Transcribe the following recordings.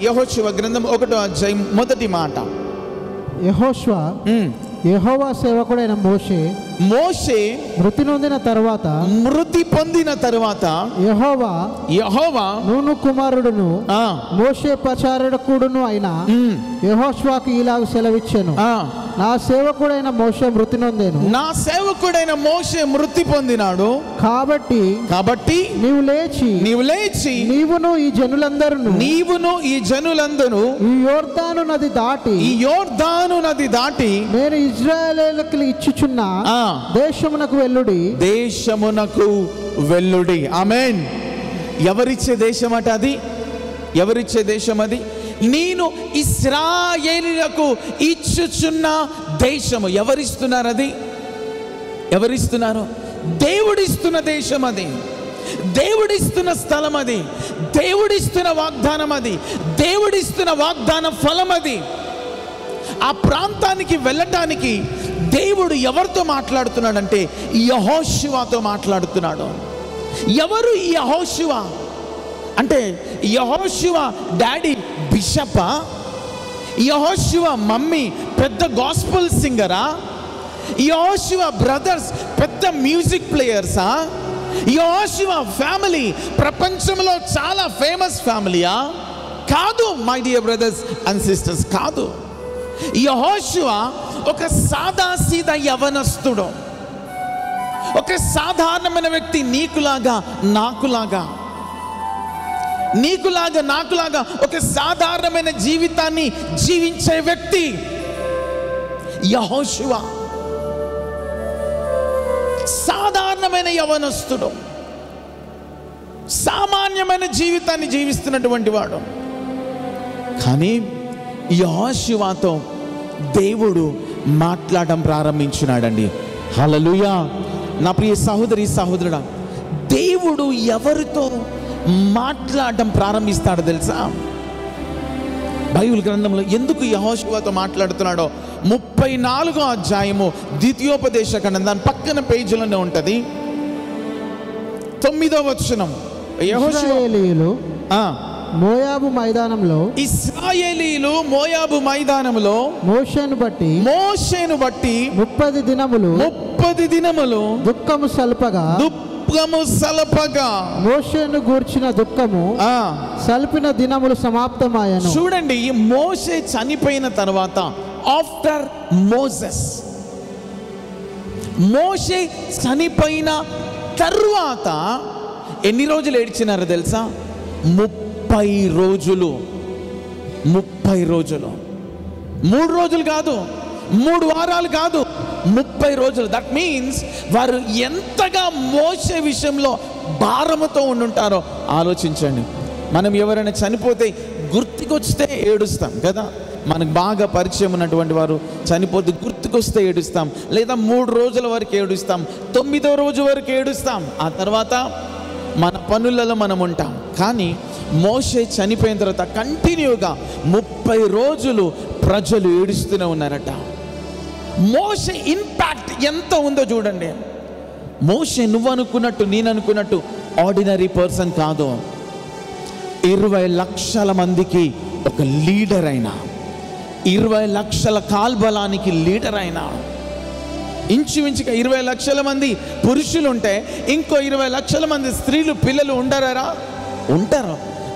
యెహోషువ గ్రంథం 1వ అధ్యాయం మొదటి మాట. యెహోషువ యెహోవా సేవకుడైన మోషే మృతి పొందిన తరువాత యెహోవా నూను కుమారుడును మోషే పరిచారకుడును అయిన యెహోషువకు ఇలాగ సెలవిచ్చెను, నా సేవకుడైన మోషే మృతి నొందెను. నా సేవకుడైన మోషే మృతి పొందినాడు కాబట్టి నీవు లేచి నీవును ఈ జనులందరూ ఈ యోర్దాను నది దాటి నేను ఇశ్రాయేలీయులకు ఇచ్చుచున్న దేశమునకు వెళ్ళుడి. ఆమేన్. ఎవరిచ్చే దేశం అట అది? ఎవరిచ్చే దేశం అది? నేను ఇశ్రాయేలీయులకు ఇచ్చుచున్న దేశము. ఎవరిస్తున్నారు అది? ఎవరిస్తున్నారు? దేవుడిస్తున్న దేశం అది, దేవుడిస్తున్న స్థలం అది, దేవుడిస్తున్న వాగ్దానం అది, దేవుడిస్తున్న వాగ్దాన ఫలం అది. ఆ ప్రాంతానికి వెళ్ళటానికి దేవుడు ఎవరితో మాట్లాడుతున్నాడంటే యెహోషువతో మాట్లాడుతున్నాడు. ఎవరు ఈ యెహోషువ అంటే? యెహోషువ డాడీ బిషపా? యెహోషువ మమ్మీ పెద్ద గాస్పెల్ సింగరా? యెహోషువ బ్రదర్స్ పెద్ద మ్యూజిక్ ప్లేయర్సా? యెహోషువ ఫ్యామిలీ ప్రపంచంలో చాలా ఫేమస్ ఫ్యామిలీయా? కాదు my dear brothers and sisters, కాదు. యెహోషువ ఒక సాదాసీదా యవనస్తుడు, ఒక సాధారణమైన వ్యక్తి. నీకులాగా నాకులాగా ఒక సాధారణమైన జీవితాన్ని జీవించే వ్యక్తి యెహోషువ. సాధారణమైన యవనస్తుడు, సామాన్యమైన జీవితాన్ని జీవిస్తున్నటువంటి వాడు. కానీ యెహోషువతో దేవుడు మాట్లాడడం ప్రారంభించినాడండి. హల్లెలూయా. నా ప్రియ సహోదరి సహోదరుడా, దేవుడు ఎవరితో మాట్లాడడం ప్రారంభిస్తాడో తెలుసా? బైబిల్ గ్రంథంలో ఎందుకు యెహోషువతో మాట్లాడుతున్నాడో 34వ అధ్యాయము ద్వితీయోపదేశ ఖండం, దాని పక్కన పేజీలోనే ఉంటుంది. 9వ వచనం. ఇశ్రాయేలీయులు మోయాబు మైదానంలో మోషేను బట్టి 30 దినములు దుఃఖము సల్పగా మోషేను గూర్చిన దుఃఖము సల్పిన దినములు సమాప్తమాయను. చూడండి, మోషే చనిపోయిన తర్వాత ఆఫ్టర్ మోషే చనిపోయిన తరువాత ఎన్ని రోజులు ఏడ్చినారో తెలుసా? 30 రోజులు. 3 రోజులు కాదు, 3 వారాలు కాదు, 30 రోజులు. దట్ మీన్స్ వారు ఎంతగా మోషే విషయంలో భారముతో ఉండుంటారో ఆలోచించండి. మనం ఎవరైనా చనిపోతే గుర్తుకొస్తే ఏడుస్తాం కదా. మనకు బాగా పరిచయం ఉన్నటువంటి వారు చనిపోతే గుర్తుకొస్తే ఏడుస్తాం, లేదా 3 రోజుల వరకు ఏడుస్తాం, 9వ రోజు వరకు ఏడుస్తాం. ఆ తర్వాత మన పనులలో మనం ఉంటాం. కానీ మోషే చనిపోయిన తర్వాత కంటిన్యూగా 30 రోజులు ప్రజలు ఏడుస్తూనే ఉన్నారట. మోషే ఇంపాక్ట్ ఎంత ఉందో చూడండి. మోషే నువ్వు అనుకున్నట్టు, నేను అనుకున్నట్టు ఆర్డినరీ పర్సన్ కాదు. 20 లక్షల మందికి ఒక లీడర్ అయినా, 20 లక్షల కాల్బలానికి లీడర్ అయినా, ఇంచుమించుగా 20 లక్షల మంది పురుషులు ఉంటే ఇంకో 20 లక్షల మంది స్త్రీలు పిల్లలు ఉంటారు.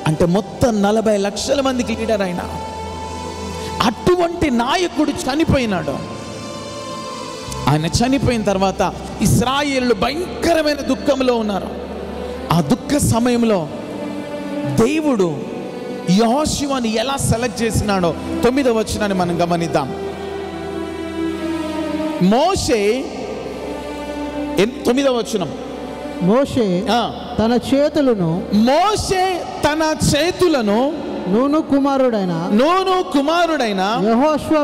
అంటే మొత్తం 40 లక్షల మందికి లీడర్ అయినా అటువంటి నాయకుడు చనిపోయినాడు. ఆయన చనిపోయిన తర్వాత ఇశ్రాయేలు భయంకరమైన దుఃఖంలో ఉన్నారు. ఆ దుఃఖ సమయంలో దేవుడు యెహోషువని ఎలా సెలెక్ట్ చేసినాడో 9వ వచనాన్ని మనం గమనిద్దాం. మోషే 9వ వచనం. మోషే తన చేతులను నూను కుమారుడైన యెహోషువ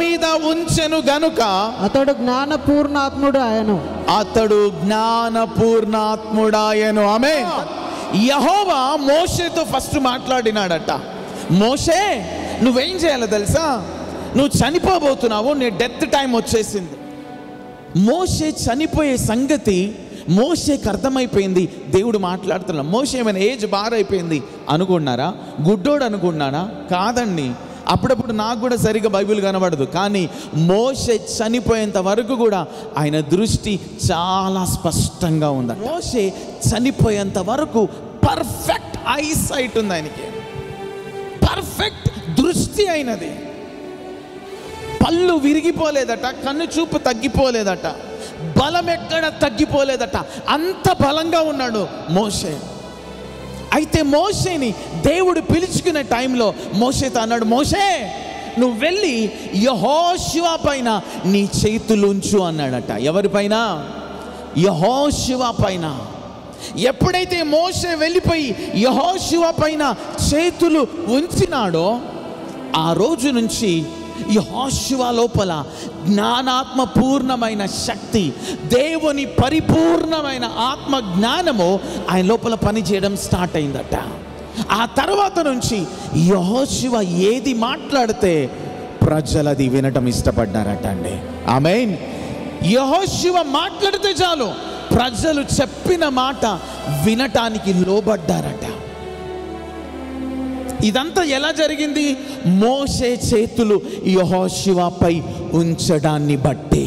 మీద ఉంచెను గనుక అతడు జ్ఞానపూర్ణాత్ముడాయను. ఆమేన్. యెహోవా మోషేతో ఫస్ట్ మాట్లాడినాడట. మోషే, నువ్వేం చేయాలో తెలుసా? నువ్వు చనిపోబోతున్నావు, నీ డెత్ టైం వచ్చేసింది. మోషే చనిపోయే సంగతి మోషేకి అర్థమైపోయింది దేవుడు మాట్లాడుతున్నాడు. మోషే ఏమైనా ఏజ్ బార్ అయిపోయింది అనుకున్నారా? గుడ్డోడు అనుకున్నారా? కాదండి. అప్పుడప్పుడు నాకు కూడా సరిగ్గా బైబిల్ కనబడదు, కానీ మోషే చనిపోయేంత వరకు కూడా ఆయన దృష్టి చాలా స్పష్టంగా ఉంది. మోషే చనిపోయేంత వరకు పర్ఫెక్ట్ ఐసైట్ ఉంది ఆయనకి, పర్ఫెక్ట్ దృష్టి అయినది. పళ్ళు విరిగిపోలేదట, కన్ను చూపు తగ్గిపోలేదట, బలం ఎక్కడ తగ్గిపోలేదట, అంత బలంగా ఉన్నాడు మోషే. అయితే మోషేని దేవుడు పిలుచుకునే టైంలో మోషేతో అన్నాడు, మోషే నువ్వు వెళ్ళి యెహోషువ పైన నీ చేతులు ఉంచు అన్నాడట. ఎవరిపైన? యెహోషువ పైన. ఎప్పుడైతే మోషే వెళ్ళిపోయి యెహోషువ పైన చేతులు ఉంచినాడో ఆ రోజు నుంచి యెహోషువ లోపల జ్ఞానాత్మ పూర్ణమైన శక్తి, దేవుని పరిపూర్ణమైన ఆత్మ జ్ఞానము ఆయన లోపల పనిచేయడం స్టార్ట్ అయిందట. ఆ తర్వాత నుంచి యెహోషువ ఏది మాట్లాడితే ప్రజలది వినటం ఇష్టపడ్డారట అండి. ఆమేన్. యెహోషువ మాట్లాడితే చాలు ప్రజలు చెప్పిన మాట వినటానికి లోబడ్డారట. ఇదంతా ఎలా జరిగింది? మోషే చేతులు యెహోషువపై ఉంచడాన్ని బట్టి,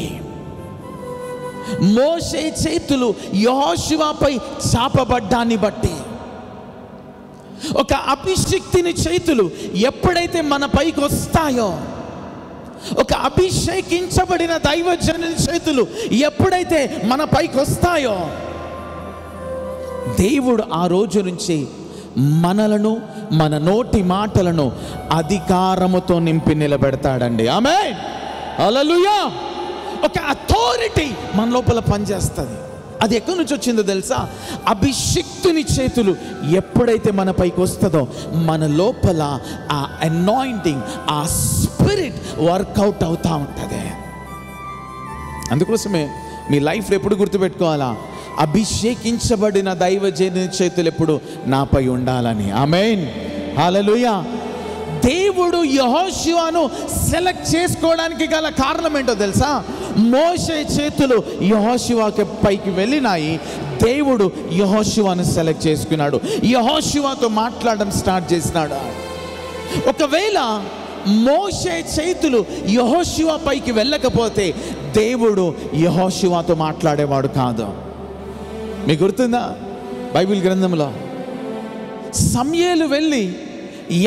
మోషే చేతులు యెహోషువపై చాపబడ్డాన్ని బట్టి. ఒక అభిషిక్తుని చేతులు ఎప్పుడైతే మన పైకి వస్తాయో, ఒక అభిషేకించబడిన దైవజనుని చేతులు ఎప్పుడైతే మన పైకి వస్తాయో, దేవుడు ఆ రోజు నుంచి మనలను, మన నోటి మాటలను అధికారముతో నింపి నిలబెడతాడండి. ఆమేన్. హల్లెలూయా. ఒక అథారిటీ మన లోపల పనిచేస్తుంది. అది ఎక్కడి నుంచి వచ్చిందో తెలుసా? అభిషిక్తుని చేతులు ఎప్పుడైతే మన పైకి వస్తుందో మన లోపల ఆ అనాయింటింగ్, ఆ స్పిరిట్ వర్కౌట్ అవుతూ ఉంటుంది. అందుకోసమే మీ లైఫ్లో ఎప్పుడు గుర్తుపెట్టుకోవాలా? అభిషేకించబడిన దైవజనుని చేతులు ఎప్పుడు నాపై ఉండాలని. ఆమేన్. హల్లెలూయా. దేవుడు యెహోషువను సెలెక్ట్ చేసుకోవడానికి గల కారణం ఏంటో తెలుసా? మోషే చేతులు యెహోషువకి పైకి వెళ్ళినాయి. దేవుడు యెహోషువను సెలెక్ట్ చేసుకున్నాడు, యెహోషువతో మాట్లాడడం స్టార్ట్ చేసినాడు. ఒకవేళ మోషే చేతులు యెహోషువ పైకి వెళ్ళకపోతే దేవుడు యెహోషువతో మాట్లాడేవాడు కాదు. మీకు గుర్తుందా బైబిల్ గ్రంథంలో? సమూయేలు వెళ్ళి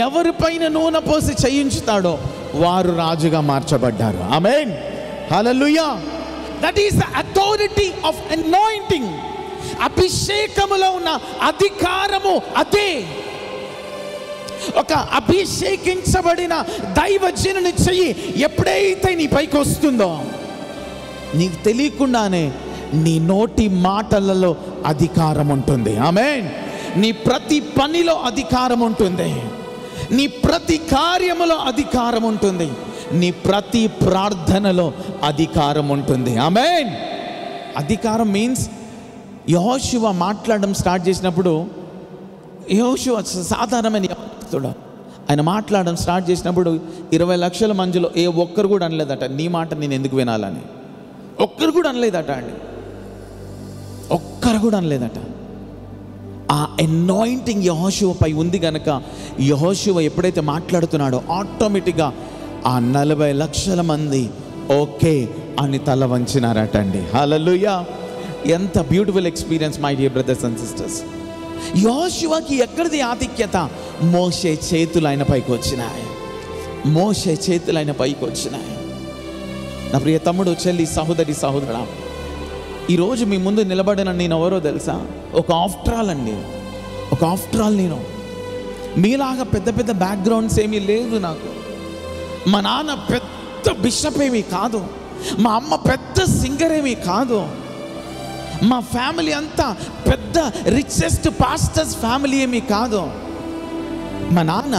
ఎవరిపైన నూనె పోసి చేయించుతాడో వారు రాజుగా మార్చబడ్డారు. Amen. Hallelujah. That is the authority of anointing. అభిషేకములో ఉన్న అధికారము అదే. ఒక అభిషేకించబడిన దైవజనుని చెయ్యి ఎప్పుడైతే నీ పైకి వస్తుందో నీకు తెలియకుండానే నీ నోటి మాటలలో అధికారం ఉంటుంది. ఆమేన్. నీ ప్రతి పనిలో అధికారం ఉంటుంది, నీ ప్రతి కార్యములో అధికారం ఉంటుంది, నీ ప్రతి ప్రార్థనలో అధికారం ఉంటుంది. ఆమేన్. అధికారం మీన్స్ యెహోషువ మాట్లాడడం స్టార్ట్ చేసినప్పుడు, యెహోషువ సాధారణమైన యవనస్తుడు, ఆయన మాట్లాడడం స్టార్ట్ చేసినప్పుడు 20 లక్షల మందిలో ఏ ఒక్కరు కూడా అనలేదట నీ మాట నేను ఎందుకు వినాలని. ఒక్కరు కూడా అనలేదట అండి, ఒక్కరు కూడా అనలేదట. ఆ అనాయింటింగ్ యెహోషువపై ఉంది కనుక యెహోషువ ఎప్పుడైతే మాట్లాడుతున్నాడో ఆటోమేటిక్గా ఆ 40 లక్షల మంది ఓకే అని తల వంచినారట అండి. హల్లెలూయా. ఎంత beautiful experience my dear brothers and sisters. యెహోషువకి ఎక్కడిది ఆధిక్యత? మోషే చేతులు ఆయన పైకి వచ్చినాయి, మోషే చేతులు ఆయన పైకి వచ్చినాయి. నా ప్రియ తమ్ముడు, చెల్లి, సహోదరి, సహోదరుడా, ఈరోజు మీ ముందు నిలబడిన నేను ఎవరో తెలుసా? ఒక ఆఫ్టర్ ఆల్ అండి, ఒక ఆఫ్టర్ ఆల్. నేను మీలాగా పెద్ద పెద్ద బ్యాక్గ్రౌండ్స్ ఏమీ లేదు నాకు. మా నాన్న పెద్ద బిషప్ ఏమీ కాదు, మా అమ్మ పెద్ద సింగర్ ఏమీ కాదు, మా ఫ్యామిలీ అంతా పెద్ద రిచెస్ట్ పాస్టర్స్ ఫ్యామిలీ ఏమీ కాదు. మా నాన్న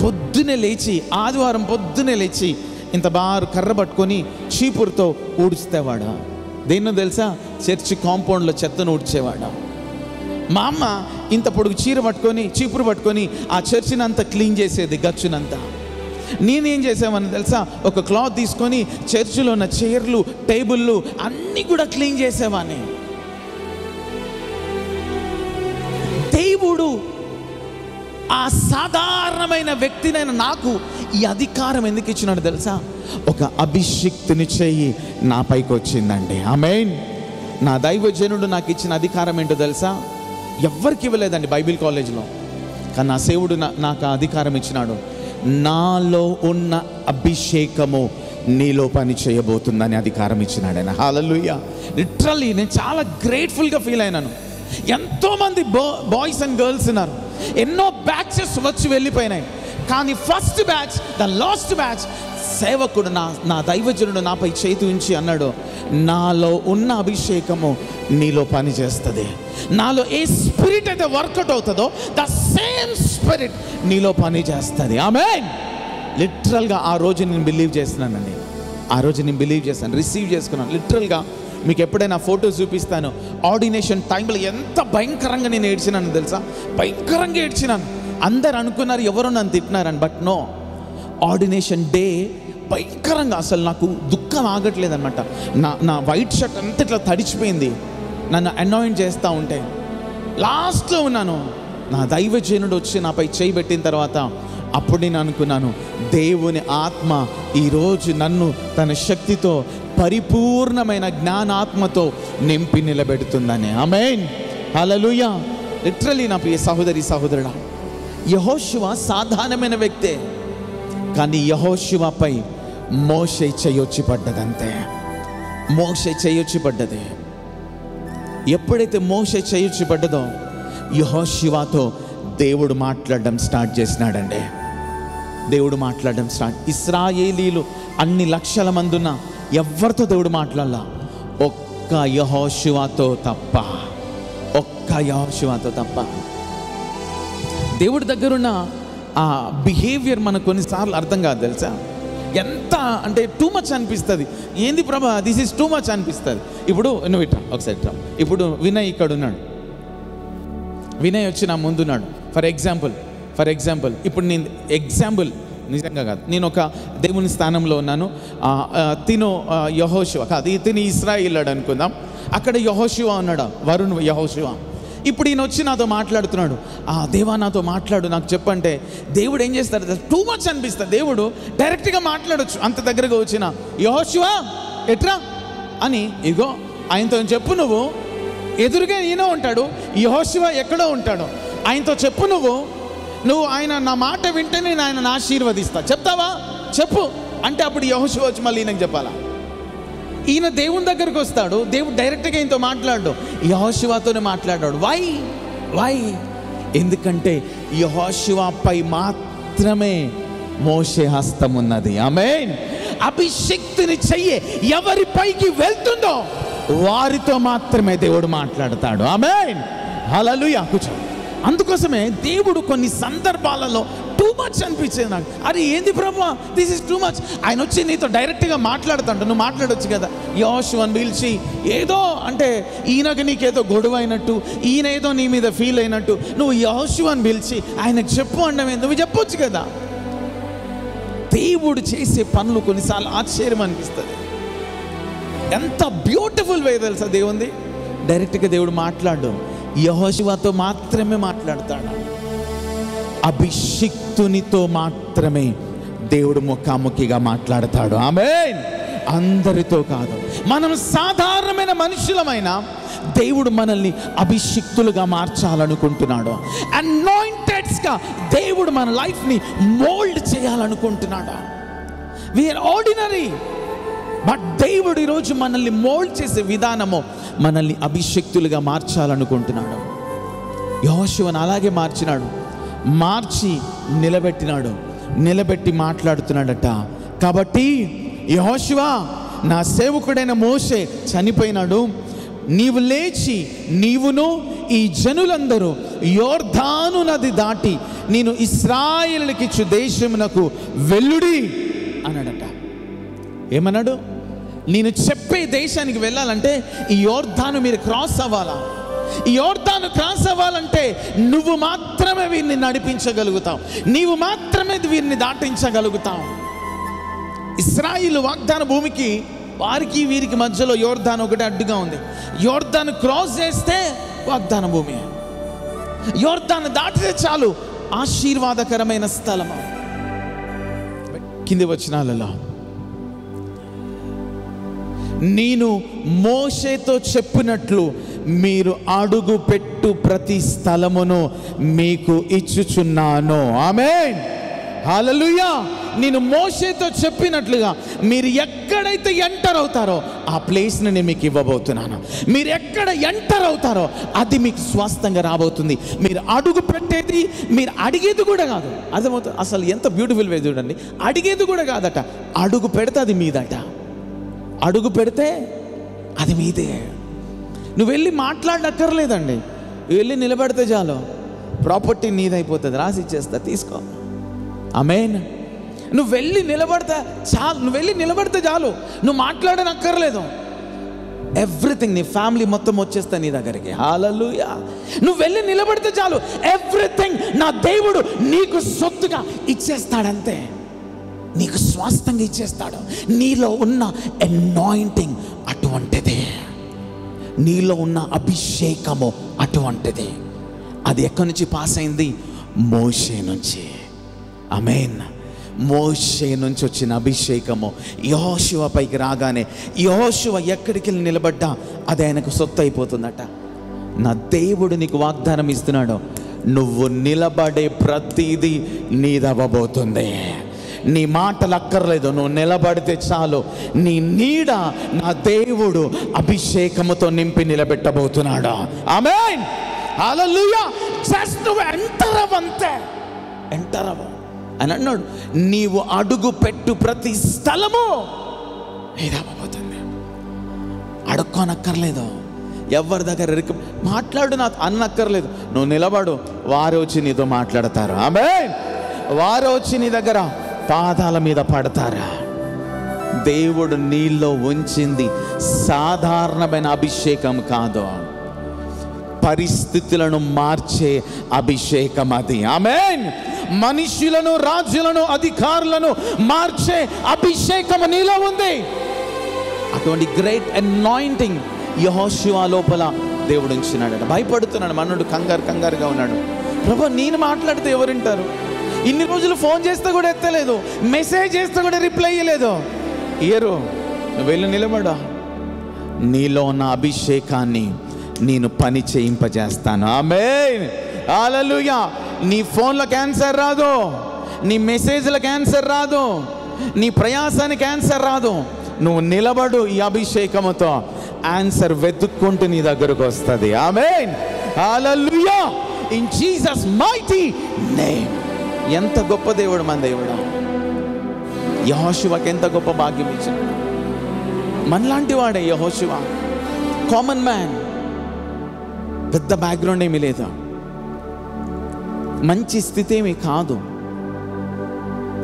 పొద్దునే లేచి, ఆదివారం పొద్దునే లేచి ఇంత బారు కర్ర పట్టుకొని చీపురుతో ఊడ్చేవాడు. దేన్నో తెలుసా? చర్చి కాంపౌండ్లో చెత్తను ఊడ్చేవాడు. మా అమ్మ ఇంత పొడుగు చీపురు పట్టుకొని ఆ చర్చిని అంతా క్లీన్ చేసేది, గచ్చునంతా. నేనేం చేసామని తెలుసా? ఒక క్లాత్ తీసుకొని చర్చిలో ఉన్న చైర్లు, టేబుళ్ళు అన్నీ కూడా క్లీన్ చేసేవాడిని. దేవుడు ఆ సాధారణమైన వ్యక్తినైన నాకు ఈ అధికారం ఎందుకు ఇచ్చినాడు తెలుసా? ఒక అభిషిక్తుని చెయ్యి నా పైకి వచ్చిందండి. ఆమేన్. నా దైవజనుడు నాకు ఇచ్చిన అధికారం ఏంటో తెలుసా? ఎవ్వరికి ఇవ్వలేదండి బైబిల్ కాలేజ్లో, కానీ నా సేవుడు నాకు అధికారం ఇచ్చినాడు. నాలో ఉన్న అభిషేకము నీలో పని చేయబోతుందని అధికారం ఇచ్చినాడు ఆయన. హల్లెలూయా. లిటరల్లీ నేను చాలా గ్రేట్ఫుల్గా ఫీల్ అయినాను. ఎంతోమంది బాయ్స్ అండ్ గర్ల్స్ ఉన్నారు, ఎన్నో బ్యాచెస్ వచ్చి వెళ్ళిపోయినాయి, కానీ first batch, the last batch సేవకుడు నా దైవజనుడు నాపై చేతి ఉంచి అన్నాడు, నాలో ఉన్న అభిషేకము నీలో పని చేస్తుంది. నాలో ఏ స్పిరిట్ అయితే వర్కౌట్ అవుతుందో ద సేమ్ స్పిరిట్ నీలో పని చేస్తుంది. ఆమేన్. లిటరల్గా ఆ రోజు నేను బిలీవ్ చేస్తున్నానండి. ఆ రోజు నేను బిలీవ్ చేస్తాను, రిసీవ్ చేసుకున్నాను. లిటరల్గా మీకు ఎప్పుడైనా ఫోటో చూపిస్తాను. ఆర్డినేషన్ టైంలో ఎంత భయంకరంగా నేను ఏడ్చినాను తెలుసా? భయంకరంగా ఏడ్చినాను. అందరు అనుకున్నారు ఎవరో నన్ను తిట్టినారని, బట్ నో. ఆర్డినేషన్ డే భయంకరంగా అసలు నాకు దుఃఖం ఆగట్లేదన్నమాట. నా వైట్ షర్ట్ అంతా ఇట్లా తడిచిపోయింది నన్ను అనాయింట్ చేస్తూ ఉంటే. లాస్ట్లో ఉన్నాను, నా దైవజనుడు వచ్చి నాపై చేయి పెట్టిన తర్వాత అప్పుడు నేను అనుకున్నాను, దేవుని ఆత్మ ఈరోజు నన్ను తన శక్తితో పరిపూర్ణమైన జ్ఞానాత్మతో నింపి నిలబెడుతుందని. ఆమేన్. హల్లెలూయా. లిటరల్లీ నా ప్రియ సహోదరి సహోదరుడా, యెహోషువ సాధారణమైన వ్యక్తే, కానీ యెహోషువపై మోషే చేయొచ్చి పడ్డదంతే. మోషే చేయొచ్చి పడ్డది. ఎప్పుడైతే మోషే చేయొచ్చి పడ్డదో యెహోషువతో దేవుడు మాట్లాడడం స్టార్ట్ చేసినాడండి. దేవుడు మాట్లాడడం స్టార్ట్. ఇశ్రాయేలీలు అన్ని లక్షల మంది ఉన్నా ఎవరితో దేవుడు మాట్లాడాల? ఒక్క యెహోషువతో తప్ప. ఒక్క యెహోషువతో తప్ప. దేవుడి దగ్గరున్న ఆ బిహేవియర్ మనకు కొన్నిసార్లు అర్థం కాదు తెలుసా? ఎంత అంటే టూ మచ్ అనిపిస్తుంది. ఏంది ప్రభా, దిస్ ఈజ్ టూ మచ్ అనిపిస్తుంది. ఇప్పుడు నువ్వు ఇట్లా ఒకసారి ఇట్లా. ఇప్పుడు వినయ్ ఇక్కడ ఉన్నాడు, వినయ్ వచ్చి నా ముందున్నాడు. ఫర్ ఎగ్జాంపుల్ ఇప్పుడు నేను ఎగ్జాంపుల్ నిజంగా కాదు, నేను ఒక దేవుని స్థానంలో ఉన్నాను. తిను యెహోషువ కాదు, ఇతను ఇశ్రాయేలు అనుకుందాం. అక్కడ యెహోషువ ఉన్నాడు, వరుణ్ యెహోషువ. ఇప్పుడు ఈయన వచ్చి నాతో మాట్లాడుతున్నాడు. దేవా నాతో మాట్లాడు, నాకు చెప్పంటే దేవుడు ఏం చేస్తాడు? టూ మచ్ అనిపిస్తుంది. దేవుడు డైరెక్ట్గా మాట్లాడొచ్చు, అంత దగ్గరగా వచ్చిన యెహోషువ ఎట్రా అని, ఇగో ఆయనతో చెప్పు, నువ్వు ఎదురుగా ఈయన ఉంటాడు, యెహోషువ ఎక్కడో ఉంటాడు, ఆయనతో చెప్పు, నువ్వు ఆయన నా మాట వింటే నేను ఆయనను ఆశీర్వదిస్తా, చెప్తావా? చెప్పు అంటే అప్పుడు యెహోషువ వచ్చి మళ్ళీ ఈయనకు చెప్పాలా? ఈయన దేవుని దగ్గరికి వస్తాడు, దేవుడు డైరెక్ట్గా ఈయనతో మాట్లాడు, యెహోషువతోనే మాట్లాడాడు. వై? ఎందుకంటే యెహోషువపై మాత్రమే మోషే హస్తం ఉన్నది. ఆమేన్. అభిషిక్తుని చెయ్యి ఎవరి పైకి వెళ్తుందో వారితో మాత్రమే దేవుడు మాట్లాడతాడు. ఆమేన్. హల్లెలూయా. కూర్చో. అందుకోసమే దేవుడు కొన్ని సందర్భాలలో టూ మచ్ అనిపించేది నాకు. అరే ఏంది ప్రభా, దిస్ ఇస్ టూ మచ్. ఆయన వచ్చి నీతో డైరెక్ట్గా మాట్లాడుతాడు, నువ్వు మాట్లాడొచ్చు కదా. యెహోషువని పిలిచి ఏదో అంటే ఈయనకి నీకేదో గొడవ అయినట్టు, ఈయన ఏదో నీ మీద ఫీల్ అయినట్టు నువ్వు యెహోషువని పిలిచి ఆయనకు చెప్పు అనడం ఏంది? నువ్వు చెప్పొచ్చు కదా. దేవుడు చేసే పనులు కొన్నిసార్లు ఆశ్చర్యం అనిపిస్తుంది. ఎంత బ్యూటిఫుల్ వే తెలుసా దేవుంది. డైరెక్ట్గా దేవుడు మాట్లాడు, యెహోషువతో మాత్రమే మాట్లాడతాడు. అభిషిక్తునితో మాత్రమే దేవుడు ముఖాముఖిగా మాట్లాడతాడు. ఆమేన్. అందరితో కాదు. మనం సాధారణమైన మనుషులమైన దేవుడు మనల్ని అభిషిక్తులుగా మార్చాలనుకుంటున్నాడు. అనాయింటెడ్స్గా దేవుడు మన లైఫ్ని మోల్డ్ చేయాలనుకుంటున్నాడు. వీఆర్ ఆర్డినరీ, బట్ దేవుడు ఈరోజు మనల్ని మోల్డ్ చేసే విధానము మనల్ని అభిషిక్తులుగా మార్చాలనుకుంటున్నాడు. యెహోషువను అలాగే మార్చినాడు, మార్చి నిలబెట్టి మాట్లాడుతున్నాడట. కాబట్టి యెహోషువ, నా సేవకుడైన మోషే చనిపోయినాడు, నీవు లేచి నీవును ఈ జనులందరూ యోర్దాను నది దాటి నేను ఇశ్రాయేలుకిచ్చు దేశమునకు వెల్లుడి అన్నాడట. ఏమన్నాడు? నేను చెప్పే దేశానికి వెళ్ళాలంటే ఈ యోర్దాను మీరు క్రాస్ అవ్వాలా. ఈ యోర్దాను క్రాస్ అవ్వాలంటే నువ్వు మాత్రమే వీరిని నడిపించగలుగుతావు, నీవు మాత్రమే వీరిని దాటించగలుగుతావు. ఇశ్రాయేలు వాగ్దాన భూమికి వారికి వీరికి మధ్యలో యోర్దాను ఒకటి అడ్డుగా ఉంది. యోర్దాను క్రాస్ చేస్తే వాగ్దాన భూమి. యోర్దాను దాటితే చాలు ఆశీర్వాదకరమైన స్థలము. కింది వచనాలలో నేను మోషేతో చెప్పినట్లు మీరు అడుగు పెట్టు ప్రతి స్థలమును మీకు ఇచ్చుచున్నాను. ఆమేన్, హల్లెలూయా. నేను మోషేతో చెప్పినట్లుగా మీరు ఎక్కడైతే ఎంటర్ అవుతారో ఆ ప్లేస్ని నేను మీకు ఇవ్వబోతున్నాను. మీరు ఎక్కడ ఎంటర్ అవుతారో అది మీకు స్వాస్థంగా రాబోతుంది. మీరు అడుగు పెట్టేది, మీరు అడిగేది కూడా కాదు. అర్థమవుతుంది? అసలు ఎంత బ్యూటిఫుల్ వే చూడండి. అడిగేది కూడా కాదట, అడుగు పెడితే అది మీదట. అడుగు పెడితే అది మీదే. నువ్వు వెళ్ళి మాట్లాడక్కర్లేదండి, వెళ్ళి నిలబడితే చాలు, ప్రాపర్టీ నీదైపోతుంది, రాసి ఇచ్చేస్తా, తీసుకో. ఆమేన్. నువ్వు వెళ్ళి నిలబడితే చాలు, నువ్వు వెళ్ళి నిలబడితే చాలు, నువ్వు మాట్లాడనక్కర్లేదు. ఎవ్రీథింగ్, నీ ఫ్యామిలీ మొత్తం వచ్చేస్తా నీ దగ్గరికి. హల్లెలూయా. నువ్వు వెళ్ళి నిలబడితే చాలు, ఎవ్రీథింగ్ నా దేవుడు నీకు సొత్తుగా ఇచ్చేస్తాడంతే. నీకు స్వాస్థంగా ఇచ్చేస్తాడు. నీలో ఉన్న అనాయింటింగ్ అటువంటిది, నీలో ఉన్న అభిషేకము అటువంటిది. అది ఎక్కడి నుంచి పాస్ అయింది? మోషే నుంచి. ఆమేన్. మోషే నుంచి వచ్చిన అభిషేకము యెహోషువ పైకి రాగానే యెహోషువ ఎక్కడికి వెళ్ళి నిలబడ్డా అది ఆయనకు సొత్తు అయిపోతుందట. నా దేవుడు నీకు వాగ్దానం ఇస్తున్నాడు, నువ్వు నిలబడే ప్రతిదీ నీదవ్వబోతుంది. నీ మాటలు అక్కర్లేదు, నువ్వు నిలబడితే చాలు. నీ నీడ నా దేవుడు అభిషేకముతో నింపి నిలబెట్టబోతున్నాడు. ఆమేన్, హల్లెలూయా. జస్ట్ నువ్వు ఎంటర్ అవ్వంతే, ఎంటర్ అవ్వ అని అన్నాడు. నీవు అడుగు పెట్టు ప్రతి స్థలము ఏదవ్వబోతుంది. అడుక్కోనక్కర్లేదు, ఎవరి దగ్గర మాట్లాడు నా అన్నక్కర్లేదు. నువ్వు నిలబడు, వారు వచ్చి నీతో మాట్లాడతారు. ఆమేన్. వారు వచ్చి నీ దగ్గర పాదాల మీద పడతారా. దేవుడు నీలో ఉంచింది సాధారణమైన అభిషేకం కాదు, పరిస్థితులను మార్చే అభిషేకం అది. ఆమేన్. మనుషులను, రాజులను, అధికారులను మార్చే అభిషేకం నీలో ఉంది. అటువంటి గ్రేట్ అనాయింటింగ్ యెహోషువ లోపల దేవుడు ఉంచినాడట. భయపడుతున్నాడు మనోడు, కంగారుగా ఉన్నాడు. ప్రభు, నేను మాట్లాడితే ఎవరు వింటారు? ఇన్ని రోజులు ఫోన్ చేస్తే కూడా ఎత్తలేదు, మెసేజ్ చేస్తే కూడా రిప్లై ఇయ్యలేదు. ఇయ్యరు. నువ్వు వెళ్ళి నిలబడా, నీలో ఉన్న అభిషేకాన్ని నేను పని చేయింపజేస్తాను. ఆమేన్, హల్లెలూయా. నీ ఫోన్లో క్యాన్సర్ రాదు, నీ మెసేజ్ల క్యాన్సర్ రాదు, నీ ప్రయాసానికి క్యాన్సర్ రాదు. నువ్వు నిలబడు, ఈ అభిషేకముతో ఆన్సర్ వెతుక్కుంటూ నీ దగ్గరకు వస్తుంది. Amen, hallelujah. In Jesus mighty name. ఎంత గొప్ప దేవుడు మన దేవుడు. యెహోషువకి ఎంత గొప్ప భాగ్యం ఇచ్చాడు. మనలాంటి వాడే యెహోషువ, కామన్ మ్యాన్, పెద్ద బ్యాక్గ్రౌండ్ ఏమీ లేదు, మంచి స్థితి ఏమీ కాదు.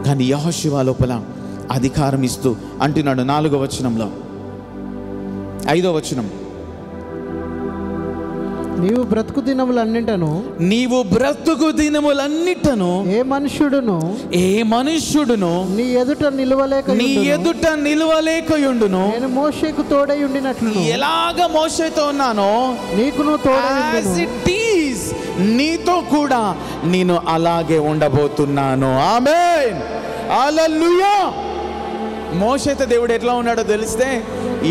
కానీ యెహోషువ లోపల అధికారం ఇస్తూ అంటున్నాడు 4వ వచనంలో, 5వ వచనం, నీవు బ్రతుకు దినములన్నిటను ఏ మనుష్యుడును నీ ఎదుట నిలువలేకయుండును. నేను మోషేకు తోడై ఉండినట్లు, ఎలాగ మోషేతో ఉన్నానో నీకును తోడై నీతో కూడా నేను అలాగే ఉండబోతున్నాను. ఆమేన్, హల్లెలూయా. మోషేతో దేవుడు ఎట్లా ఉన్నాడో తెలిస్తే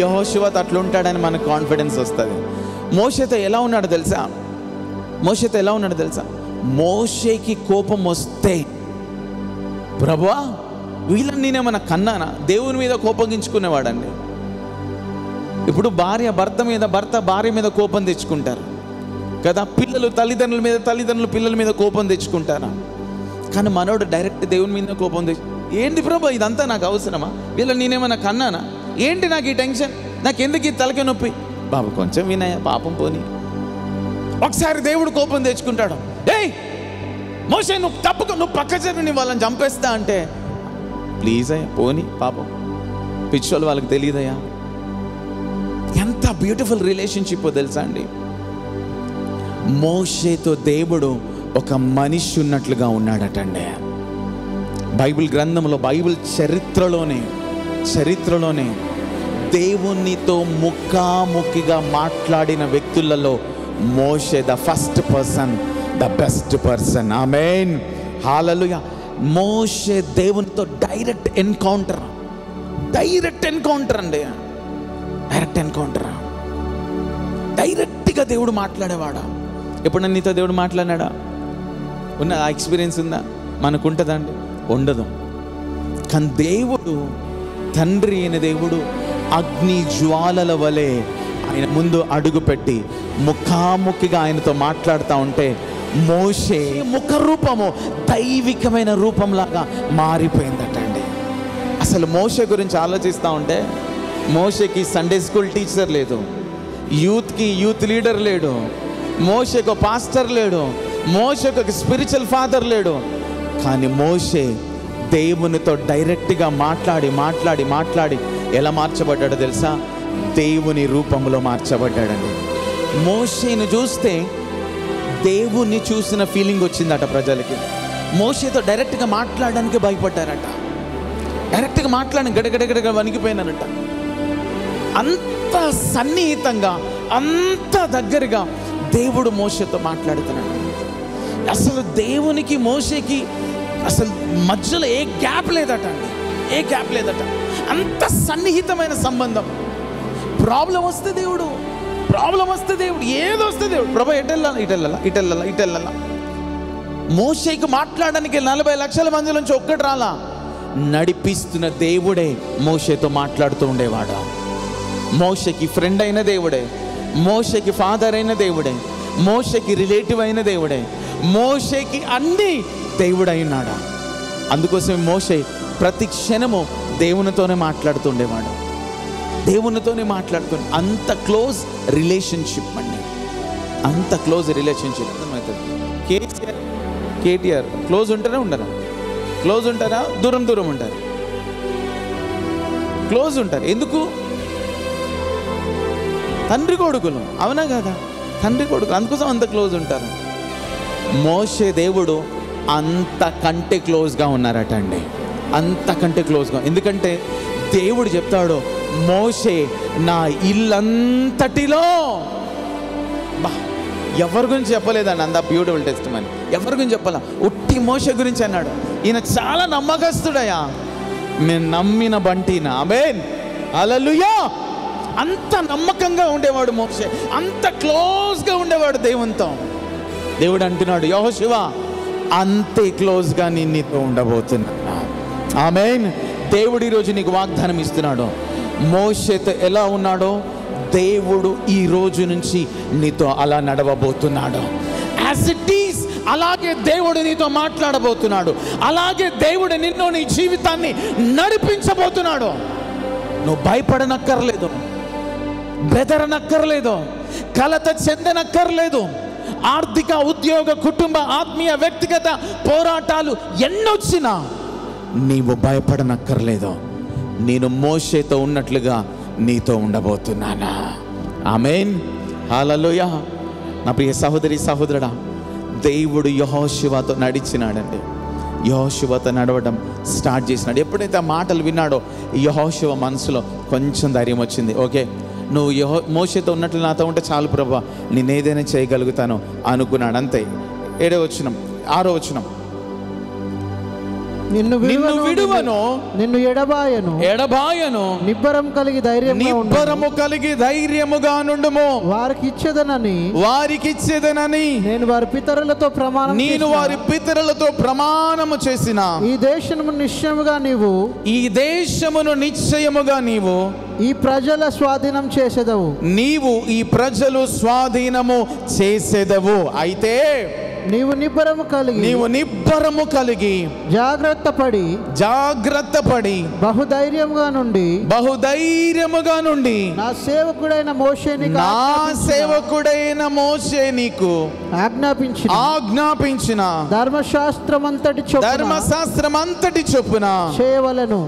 యెహోషువతో అట్లా ఉంటాడని మనకు కాన్ఫిడెన్స్ వస్తుంది. మోషేతో ఎలా ఉన్నాడో తెలుసా? మోషేకి కోపం వస్తే, ప్రభువా వీళ్ళని నేనేమన్నా కన్నానా? దేవుని మీద కోపగించుకునేవాడండి. ఇప్పుడు భర్త భార్య మీద కోపం తెచ్చుకుంటారు కదా, తల్లిదండ్రులు పిల్లల మీద కోపం తెచ్చుకుంటారా? కానీ మనోడు డైరెక్ట్ దేవుని మీద కోపం తెచ్చు. ఏంటి ప్రభు ఇదంతా నాకు అవసరమా? వీళ్ళని నేనేమన్నా కన్నానా? ఏంటి నాకు ఈ టెన్షన్? నాకు ఎందుకు ఈ తలకి నొప్పి? బాబు కొంచెం వినయ, పాపం పోని. ఒకసారి దేవుడు కోపం తెచ్చుకుంటాడు. ఏయ్ మోషే, నువ్వు తప్పుకో, నువ్వు పక్క జరిగి వాళ్ళని చంపేస్తా అంటే, ప్లీజ్ అయ్యా పోని, పాపం పిచ్చోళ్ళు, వాళ్ళకి తెలియదయ్యా. ఎంత బ్యూటిఫుల్ రిలేషన్షిప్ తెలుసా అండి. మోషేతో దేవుడు ఒక మనిషి ఉన్నట్లుగా ఉన్నాడటండి. బైబిల్ గ్రంథంలో, బైబిల్ చరిత్రలోనే దేవునితో ముఖాముఖిగా మాట్లాడిన వ్యక్తులలో మోషే the first person the best person. Amen, hallelujah. మోషే దేవునితో డైరెక్ట్ ఎన్కౌంటర్ అండి. Direct encounter. డైరెక్ట్గా దేవుడు మాట్లాడేవాడా? ఎప్పుడన్నా నీతో దేవుడు మాట్లాడినాడా? ఉన్న ఆ ఎక్స్పీరియన్స్ ఉందా? మనకు ఉంటుందండి? ఉండదు. కానీ దేవుడు, తండ్రి అయిన దేవుడు అగ్ని జ్వాలల వలె ఆయన ముందు అడుగుపెట్టి ముఖాముఖిగా ఆయనతో మాట్లాడుతూ ఉంటే మోషే ముఖ రూపము దైవికమైన రూపంలాగా మారిపోయిందటండి. అసలు మోషే గురించి ఆలోచిస్తూ ఉంటే, మోషేకి సండే స్కూల్ టీచర్ లేదు, యూత్కి యూత్ లీడర్ లేడు, మోషేకి ఒక పాస్టర్ లేడు, మోషేకి ఒక స్పిరిచువల్ ఫాదర్ లేడు. కానీ మోషే దేవునితో డైరెక్ట్గా మాట్లాడి ఎలా మార్చబడ్డాడో తెలుసా? దేవుని రూపంలో మార్చబడ్డాడండి. మోషేను చూస్తే దేవుణ్ణి చూసిన ఫీలింగ్ వచ్చిందట ప్రజలకి. మోషేతో డైరెక్ట్గా మాట్లాడడానికి భయపడ్డారట. డైరెక్ట్గా మాట్లాడి గడగడగడగ వణికిపోయినారట. అంత సన్నిహితంగా, అంత దగ్గరగా దేవుడు మోషేతో మాట్లాడుతున్నాడు. అసలు దేవునికి మోషేకి అసలు మధ్యలో ఏ గ్యాప్ లేదట అండి, ఏ గ్యాప్ లేదట. అంత సన్నిహితమైన సంబంధం. ప్రాబ్లం వస్తే దేవుడు, ఏదొస్తే దేవుడు, ప్రభు ఇటెళ్ళాలా. మోషేకి మాట్లాడడానికి 40 లక్షల మంది నుంచి ఒక్కటి రాలా. నడిపిస్తున్న దేవుడే మోషేతో మాట్లాడుతూ ఉండేవాడు. మోషేకి ఫ్రెండ్ అయిన దేవుడే, మోషేకి ఫాదర్ అయిన దేవుడే, మోషేకి రిలేటివ్ అయిన దేవుడే, మోషేకి అన్ని దేవుడు అయినాడు. అందుకోసం మోషే ప్రతి క్షణము దేవునితోనే మాట్లాడుతుండేవాడు. అంత క్లోజ్ రిలేషన్షిప్ అండి, అంత క్లోజ్ రిలేషన్షిప్. అర్థమవుతుంది? కేటీఆర్ క్లోజ్ ఉంటారా ఉండరా? క్లోజ్ ఉంటారా? దూరం ఉంటారు. క్లోజ్ ఉంటారు. ఎందుకు? తండ్రి కొడుకులు, అవునా కదా? తండ్రి కొడుకులు, అందుకోసం అంత క్లోజ్ ఉంటారు. మోషే దేవుడు అంతకంటే క్లోజ్గా ఉన్నారట అండి, అంతకంటే క్లోజ్గా. ఎందుకంటే దేవుడు చెప్తాడు, మోషే నా ఇల్లంతటిలో, ఎవరి గురించి చెప్పలేదండి అంత బ్యూటిఫుల్ టెస్టిమనీ. ఎవరి గురించి చెప్పాలా? ఉట్టి మోషే గురించి అన్నాడు. ఈయన చాలా నమ్మకస్తుడయ్యా, నేను నమ్మిన బంటినా. ఆమేన్, హల్లెలూయా. అంత నమ్మకంగా ఉండేవాడు మోషే, అంత క్లోజ్గా ఉండేవాడు దేవునితో. దేవుడు అంటున్నాడు, యెహోషువ అంతే క్లోజ్గా నేను నీతో ఉండబోతున్నా. ఆమేన్. దేవుడు ఈరోజు నీకు వాగ్దానం ఇస్తున్నాడు. మోషేతో ఎలా ఉన్నాడో దేవుడు ఈ రోజు నుంచి నీతో అలా నడవబోతున్నాడు. యాజ్ ఇట్ ఈస్ అలాగే దేవుడు నీతో మాట్లాడబోతున్నాడు. అలాగే దేవుడు నిన్ను, నీ జీవితాన్ని నడిపించబోతున్నాడు. నువ్వు భయపడనక్కర్లేదు, బెదరనక్కర్లేదు, కలత చెందనక్కర్లేదు. ఆర్థిక, ఉద్యోగ, కుటుంబ, ఆత్మీయ, వ్యక్తిగత పోరాటాలు ఎన్నొచ్చినా నీవు భయపడనక్కర్లేదు. నేను మోషేతో ఉన్నట్లుగా నీతో ఉండబోతున్నానా. ఆమేన్, హల్లెలూయా. నా ప్రియ సహోదరి సహోదరుడా, దేవుడు యెహోషువతో నడిచినాడండి. యెహోషువతో నడవడం స్టార్ట్ చేసినాడు. ఎప్పుడైతే ఆ మాటలు విన్నాడో యెహోషువ మనసులో కొంచెం ధైర్యం వచ్చింది. ఓకే, నువ్వు మోషేతో ఉన్నట్లు నాతో ఉంటే చాలు ప్రభువా, నేను ఏదైనా చేయగలుగుతాను అనుకున్నాడు. అంతే. 7వ వచనం, 6వ వచనం, నిన్ను విడువను, నిన్ను ఎడబాయను, నిబ్బరము కలిగి ధైర్యముగా నుండుము. వారికి ఇచ్చేదనని నేను వారి పితరులతో ప్రమాణము చేసిన ఈ దేశమును నిశ్చయముగా నీవు ఈ ప్రజల స్వాధీనం చేసేదవు. నీవు ఈ ప్రజలు స్వాధీనము చేసేదవు. అయితే నీవు నిబ్బరము కలిగి జాగ్రత్త పడి బహుధైర్యముగా నుండి నా సేవకుడైన మోషే నీకు ఆజ్ఞాపించిన ధర్మశాస్త్రమంతటి చొప్పున చేయవలను.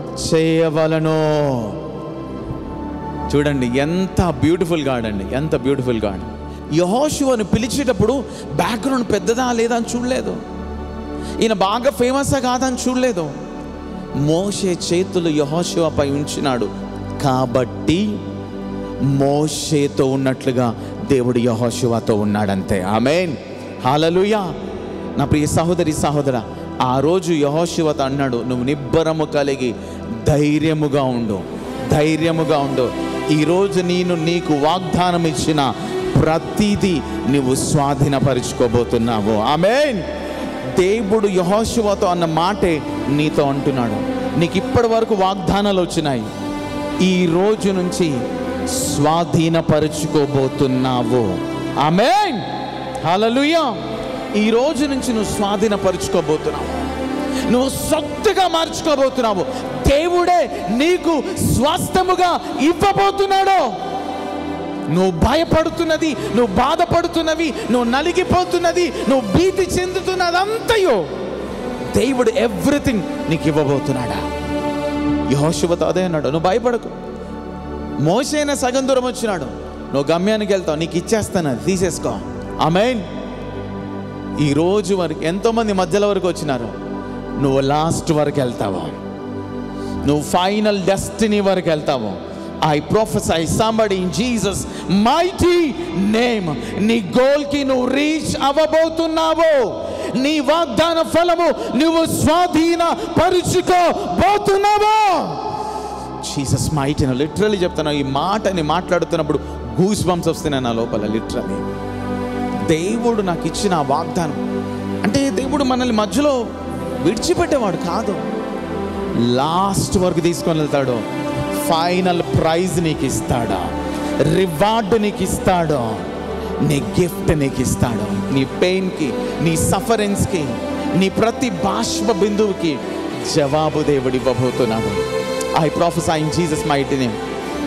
చూడండి ఎంత బ్యూటిఫుల్ గాడ్ అండి, ఎంత బ్యూటిఫుల్ గాడ్. యెహోషువను పిలిచేటప్పుడు బ్యాక్గ్రౌండ్ పెద్దదా లేదా అని చూడలేదు, ఈయన బాగా ఫేమసా కాదని చూడలేదు. మోషే చేతులు యెహోషువపై ఉంచినాడు కాబట్టి మోషేతో ఉన్నట్లుగా దేవుడు యెహోషువతో ఉన్నాడంతే. ఆమేన్, హల్లెలూయా. నా ప్రియ సహోదరి సహోదరా, ఆ రోజు యెహోషువతో అన్నాడు, నువ్వు నిబ్బరము కలిగి ధైర్యముగా ఉండు, ధైర్యముగా ఉండు. ఈరోజు నేను నీకు వాగ్దానం ఇచ్చిన ప్రతిదీ నువ్వు స్వాధీనపరుచుకోబోతున్నావు. ఆమేన్. దేవుడు యెహోషువతో అన్న మాటే నీతో అంటున్నాడు. నీకు ఇప్పటి వరకు వాగ్దానాలు వచ్చినాయి, ఈ రోజు నుంచి స్వాధీనపరుచుకోబోతున్నావు. ఆమేన్. హల్లెలూయా. ఈ రోజు నుంచి నువ్వు స్వాధీనపరుచుకోబోతున్నావు, నువ్వు సొత్తుగా మార్చుకోబోతున్నావు. దేవుడే నీకు స్వాస్థ్యముగా ఇవ్వబోతున్నాడు. నువ్వు భయపడుతున్నది, నువ్వు బాధపడుతున్నవి, నువ్వు నలిగిపోతున్నది, నువ్వు భీతి చెందుతున్నదంతయో దేవుడు ఎవ్రీథింగ్ నీకు ఇవ్వబోతున్నాడా. యెహోషువతో అదే అన్నాడు, నువ్వు భయపడకు. మోషేన సగం దూరం వచ్చినాడు, నువ్వు గమ్యానికి వెళ్తావు, నీకు ఇచ్చేస్తాను, అది తీసేసుకో. ఆమేన్. ఈ రోజు వరకు ఎంతోమంది మధ్యలో వరకు వచ్చినారు, నువ్వు లాస్ట్ వరకు వెళ్తావు, నువ్వు ఫైనల్ డెస్టినీ వరకు వెళ్తావు. I prophesy somebody in Jesus mighty name, నీ గోల్కి నువ్వు రీచ్ అవ్వబోతున్నావు. నీ వాగ్దాన ఫలము నువ్వు స్వాధీన పరుచుకోబోతున్నావు. Jesus mighty. లిటరల్లీ చెప్తాను, ఈ మాటని మాట్లాడుతున్నప్పుడు గూస్ బంప్స్ వస్తున్నాయి నా లోపల. లిటరల్లీ దేవుడు నాకు ఇచ్చిన వాగ్దానం అంటే, దేవుడు మనల్ని మధ్యలో విడిచిపెట్టేవాడు కాదు, లాస్ట్ వరకు తీసుకొని వెళ్తాడు. ఫైనల్ ప్రైజ్ నీకు ఇస్తాడు, రివార్డ్ నీకు ఇస్తాడు, నీ గిఫ్ట్ నీకు ఇస్తాడు. నీ పెయిన్కి, నీ సఫరెన్స్కి, నీ ప్రతి బాష్ప బిందువుకి జవాబు దేవుడు ఇవ్వబోతున్నాడు. I prophesy in Jesus mighty name.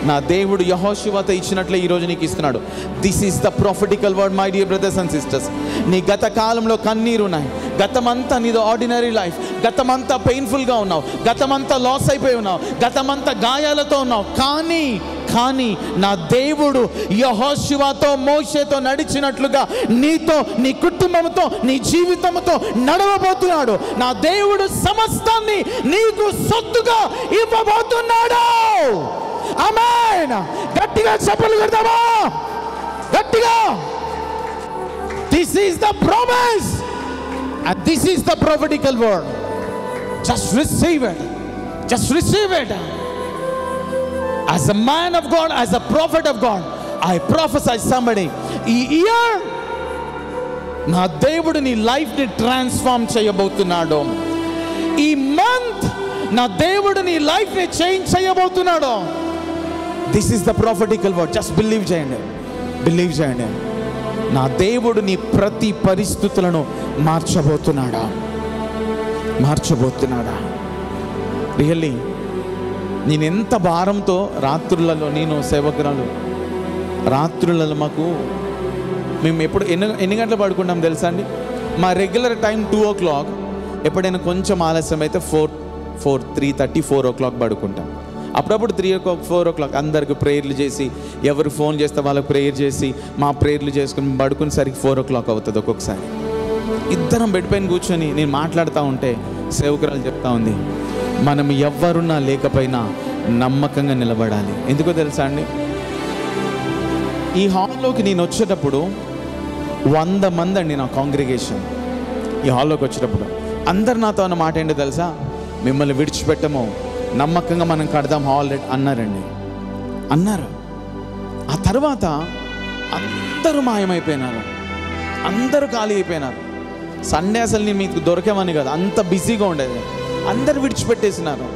నా దేవుడు యెహోషువతో ఇచ్చినట్లే ఈరోజు నీకు ఇస్తున్నాడు. This is the prophetical word my dear brothers and sisters. నీ గత కాలంలో కన్నీరున్నాయి, గతమంతా నీది ఆర్డినరీ లైఫ్, గతమంతా పెయిన్ఫుల్గా ఉన్నావు, గతమంతా లాస్ అయిపోయి ఉన్నావు, గతమంతా గాయాలతో ఉన్నావు. కానీ నా దేవుడు యెహోషువతో మోషేతో నడిచినట్లుగా నీతో, నీ కుటుంబంతో, నీ జీవితంతో నడవబోతున్నాడు. నా దేవుడు సమస్తాన్ని నీకు సొత్తుగా ఇవ్వబోతున్నాడు. ఆమేన్. గట్టిగా చప్పట్లు కొడదామా, గట్టిగా. This is the promise and this is the prophetical word. Just receive it, just receive it. As a man of God, as a prophet of God, I prophesy somebody, ఈ ఇయర్ నా దేవుడు నీ లైఫ్ ని transform చేయబోతున్నాడు. ఈ month నా దేవుడు నీ లైఫ్ ని చేంజ్ చేయబోతున్నాడు. This is the prophetical word. Just believe చేయండి, బిలీవ్ చేయండి. నా దేవుడు నీ ప్రతి పరిస్థితులను మార్చబోతున్నాడా, మార్చబోతున్నాడా. రియల్లీ నేను ఎంత భారంతో రాత్రులలో, నేను సేవకురాలు రాత్రులలో మేము ఎప్పుడు ఎన్ని గంటలు పడుకుంటాం తెలుసా అండి? మా రెగ్యులర్ టైం 2 o'clock. ఎప్పుడైనా కొంచెం ఆలస్యం అయితే 3:30, 4 o'clock పడుకుంటాం. అప్పుడప్పుడు 3 o'clock, 4 o'clock అందరికి ప్రేయర్లు చేసి, ఎవరు ఫోన్ చేస్తే వాళ్ళకి ప్రేయర్ చేసి, మా ప్రేయర్లు చేసుకుని పడుకునేసరికి 4 o'clock అవుతుంది. ఒక్కొక్కసారి ఇద్దరం బెడ్ పైన కూర్చొని నేను మాట్లాడుతూ ఉంటే సేవకురాలు చెప్తా ఉంది, మనం ఎవ్వరున్నా లేకపోయినా నమ్మకంగా నిలబడాలి. ఎందుకో తెలుసా అండి, ఈ హాల్లోకి నేను వచ్చేటప్పుడు 100 మంది అండి నా కాంగ్రిగేషన్. ఈ హాల్లోకి వచ్చేటప్పుడు అందరు నాతో అన్న మాట ఏంటో తెలుసా, మిమ్మల్ని విడిచిపెట్టము, నమ్మకంగా మనం కడదాం హాల్ అన్నారండి, అన్నారు. ఆ తర్వాత అందరూ మాయమైపోయినారు, అందరూ ఖాళీ అయిపోయినారు. సండే అసలు నేను మీకు దొరికేమని కాదు, అంత బిజీగా ఉండేది. అందరు విడిచిపెట్టేసినారు.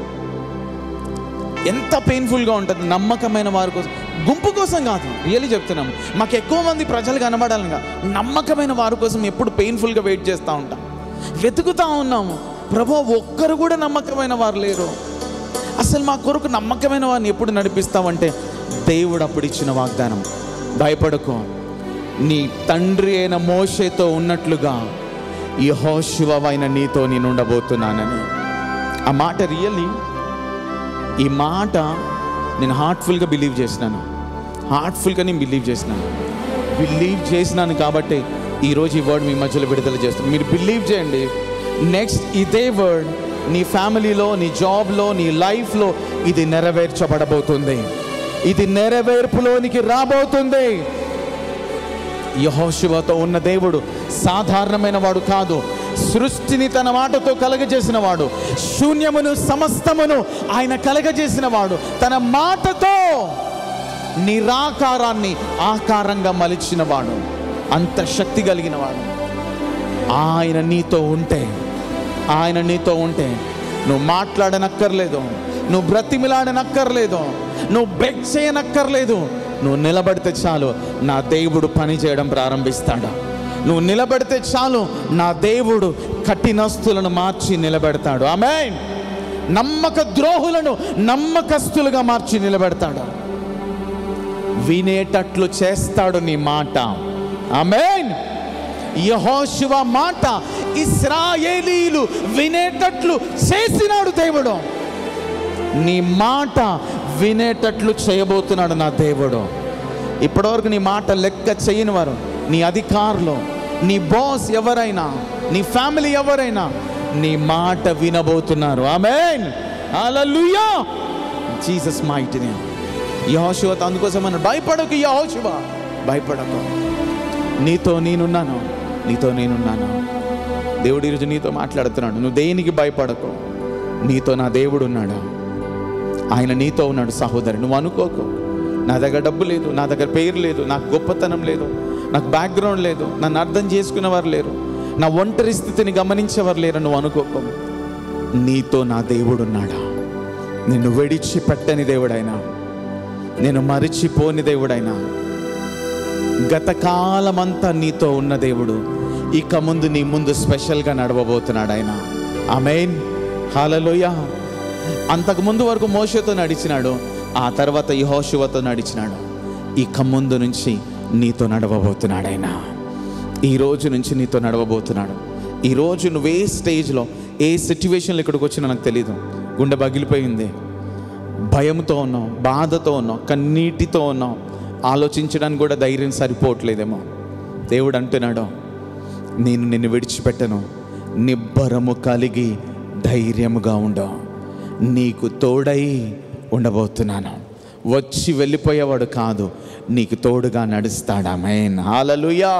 ఎంత పెయిన్ఫుల్గా ఉంటుంది. నమ్మకమైన వారి కోసం, గుంపు కోసం కాదు, రియల్లీ చెప్తున్నాము. మాకు ఎక్కువ మంది ప్రజలు కనబడాలిగా, నమ్మకమైన వారి కోసం ఎప్పుడు పెయిన్ఫుల్గా వెయిట్ చేస్తూ ఉంటాం, వెతుకుతూ ఉన్నాము. ప్రభు, ఒక్కరు కూడా నమ్మకమైన వారు లేరు. అసలు మా కొరకు నమ్మకమైన వారిని ఎప్పుడు నడిపిస్తావంటే, దేవుడు అప్పుడు ఇచ్చిన వాగ్దానం, భయపడకు, నీ తండ్రి అయిన మోషేతో ఉన్నట్లుగా యెహోషువవైన నీతో నేను ఉండబోతున్నానని. ఆ మాట రియల్లీ, ఈ మాట నేను హార్ట్ఫుల్గా బిలీవ్ చేసినాను. హార్ట్ఫుల్గా నేను బిలీవ్ చేసినాను కాబట్టి ఈరోజు ఈ వర్డ్ మీ మధ్యలో విడుదల చేస్తాను. మీరు బిలీవ్ చేయండి. నెక్స్ట్ ఇదే వర్డ్ నీ ఫ్యామిలీలో, నీ జాబ్లో, నీ లైఫ్లో ఇది నెరవేర్చబడబోతుంది. ఇది నెరవేర్పులోనికి రాబోతుంది. యెహోషువతో ఉన్న దేవుడు సాధారణమైన వాడు కాదు. సృష్టిని తన మాటతో కలగజేసిన వాడు, శూన్యమును సమస్తమును ఆయన కలగజేసిన వాడు, తన మాటతో నిరాకారాన్ని ఆకారంగా మలిచిన వాడు, అంత శక్తి కలిగిన వాడు. ఆయన నీతో ఉంటే నువ్వు మాట్లాడనక్కర్లేదు, నువ్వు బ్రతిమిలాడనక్కర్లేదు, నువ్వు బెగ్ చేయనక్కర్లేదు. నువ్వు నిలబడితే చాలు నా దేవుడు పని చేయడం ప్రారంభిస్తాడు. నువ్వు నిలబడితే చాలు నా దేవుడు కఠినస్తులను మార్చి నిలబెడతాడు. ఆమేన్. నమ్మక ద్రోహులను నమ్మకస్తులుగా మార్చి నిలబెడతాడు. వినేటట్లు చేస్తాడు నీ మాట. ఆమేన్. యెహోషువ మాట ఇశ్రాయేలీయులు వినేటట్లు చేసినాడు దేవుడు. నీ మాట వినేటట్లు చేయబోతున్నాడు నా దేవుడు. ఇప్పటివరకు నీ మాట లెక్క చేయని వారు, నీ అధికారులు, నీ బాస్ ఎవరైనా, నీ ఫ్యామిలీ ఎవరైనా నీ మాట వినబోతున్నారు. Amen. Hallelujah. Jesus mighty name. యెహోషువతో అందుకోసం అన్నాడు, భయపడకు యెహోషువ, భయపడకు, నీతో నేనున్నాను. దేవుడు ఈరోజు నీతో మాట్లాడుతున్నాడు. నువ్వు దేనికి భయపడకు, నీతో నా దేవుడు ఉన్నాడు. ఆయన నీతో ఉన్నాడు సహోదరి. నువ్వు అనుకోకు, నా దగ్గర డబ్బు లేదు, నా దగ్గర పేరు లేదు, నాకు గొప్పతనం లేదు, నాకు బ్యాక్గ్రౌండ్ లేదు, నన్ను అర్థం చేసుకునేవారు లేరు, నా ఒంటరి స్థితిని గమనించేవారు లేరు. నువ్వు అనుకోకు, నీతో నా దేవుడు ఉన్నాడా. నిన్ను విడిచిపెట్టని దేవుడైనా, నేను మరిచిపోని దేవుడైనా, గత కాలమంతా నీతో ఉన్న దేవుడు ఇక ముందు నీ ముందు స్పెషల్గా నడవబోతున్నాడు ఆయన. ఆమేన్. హల్లెలూయా. అంతకుముందు వరకు మోషేతో నడిచినాడు, ఆ తర్వాత యెహోషువతో నడిచినాడు. ఇక ముందు నుంచి నీతో నడవబోతున్నాడు ఆయన. ఈ రోజు నుంచి నీతో నడవబోతున్నాడు. ఈరోజు నువ్వు ఏ స్టేజ్లో, ఏ సిచ్యువేషన్లో ఇక్కడికి వచ్చినా నాకు తెలీదు. గుండె పగిలిపోయింది, భయంతో ఉన్నావు, బాధతో ఉన్నావు, కన్నీటితో ఉన్నావు, ఆలోచించడానికి కూడా ధైర్యం సరిపోవట్లేదేమో. దేవుడు అంటున్నాడు, నేను నిన్ను విడిచిపెట్టను, నిబ్బరము కలిగి ధైర్యముగా ఉండు, నీకు తోడై ఉండబోతున్నాను. వచ్చి వెళ్ళిపోయేవాడు కాదు, నీకు తోడుగా నడుస్తాడు. ఆమేన్. హల్లెలూయా.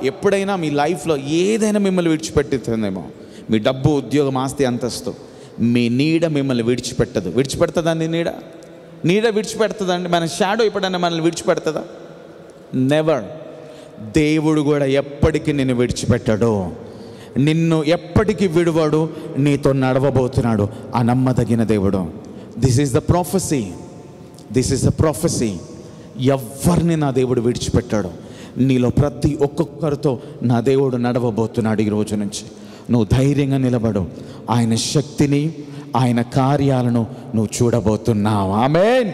ఎప్పుడైనా మీ లైఫ్లో ఏదైనా మిమ్మల్ని విడిచిపెట్టుతుందేమో, మీ డబ్బు, ఉద్యోగం, ఆస్తి, అంతస్తు, మీ నీడ మిమ్మల్ని విడిచిపెట్టదు. విడిచిపెడుతుందండి నీడ విడిచిపెడుతుందండి. మన షాడో ఎప్పుడైనా మనల్ని విడిచిపెడుతుందా? నెవర్. దేవుడు కూడా ఎప్పటికీ నిన్ను విడిచిపెట్టాడు, నిన్ను ఎప్పటికీ విడువాడు, నీతో నడవబోతున్నాడు. ఆ నమ్మదగిన దేవుడు. This is the ప్రొఫెసీ. ఎవరిని నా దేవుడు విడిచిపెట్టాడు. నీలో ప్రతి ఒక్కొక్కరితో నా దేవుడు నడవబోతున్నాడు. ఈ రోజు నుంచి నువ్వు ధైర్యంగా నిలబడు. ఆయన శక్తిని, ఆయన కార్యాలను నువ్వు చూడబోతున్నావు. ఆమేన్.